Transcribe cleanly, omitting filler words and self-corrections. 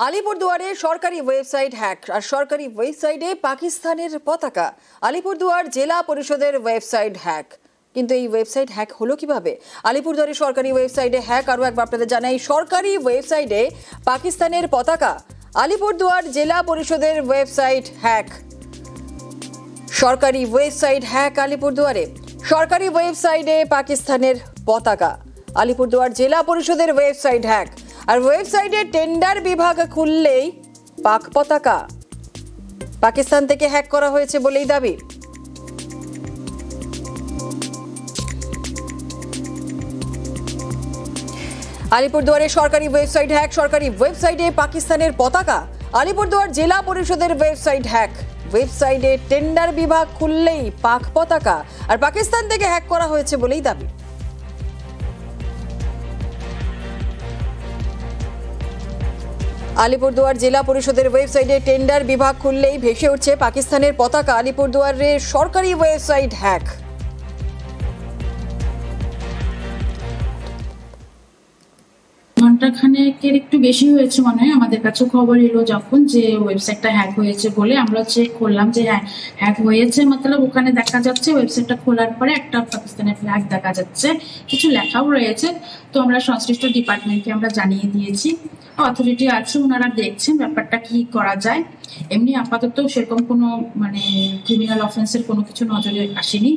আলিপুরদুয়ারে সরকারি website hack আর সরকারি ওয়েবসাইটে পাকিস্তানের পতাকা। আলিপুরদুয়ার জেলা পরিষদের ওয়েবসাইট হ্যাক, কিন্তু এই ওয়েবসাইট হ্যাক হলো কিভাবে? আলিপুরদুয়ারের সরকারি ওয়েবসাইটে হ্যাক। আরও একবার আপনাদের জানাই, সরকারি ওয়েবসাইটে পাকিস্তানের পতাকা। আলিপুরদুয়ার জেলা পরিষদের ওয়েবসাইট হ্যাক। সরকারি ওয়েবসাইট হ্যাক আলিপুরদুয়ারে। সরকারি ওয়েবসাইটে পাকিস্তানের পতাকা। আলিপুরদুয়ার জেলা পরিষদের ওয়েবসাইট হ্যাক। আর ওয়েবসাইটে টেন্ডার বিভাগ খুললেই পাক পতাকা। পাকিস্তান থেকে হ্যাক করা হয়েছে বলেই দাবি। আলিপুরদুয়ারে সরকারি ওয়েবসাইট হ্যাক। সরকারি ওয়েবসাইটে পাকিস্তানের পতাকা। আলিপুরদুয়ার জেলা পরিষদের ওয়েবসাইট হ্যাক। ওয়েবসাইটে টেন্ডার বিভাগ খুললেই পাক পতাকা। আর পাকিস্তান থেকে হ্যাক করা হয়েছে বলেই দাবি। আলিপুরদুয়ার জেলা পরিষদের ওয়েবসাইটে টেন্ডার বিভাগ খুললেই ভেসে উঠছে পাকিস্তানের পতাকা। আলিপুরদুয়ারের সরকারি ওয়েবসাইট হ্যাক। ঘন্টাখানেকের একটু বেশি হয়েছে মনে হয়। আমাদের কাছে খবর এলো যখন যে ওয়েবসাইটটা হ্যাক হয়েছে বলে, আমরা চেক করলাম যে হ্যাঁ হ্যাক হয়েছে। মতলব ওখানে দেখা যাচ্ছে ওয়েবসাইটটা খোলার পরে একটা পাকিস্তানের ফ্ল্যাগ দেখা যাচ্ছে, কিছু লেখাও রয়েছে। তো আমরা সংশ্লিষ্ট ডিপার্টমেন্টকে আমরা জানিয়ে দিয়েছি, অথরিটি আছে, ওনারা দেখছেন ব্যাপারটা কি করা যায়। এমনি আপাতত সেরকম কোনো ক্রিমিনাল অফেন্সের কোনো কিছু নজরে আসেনি।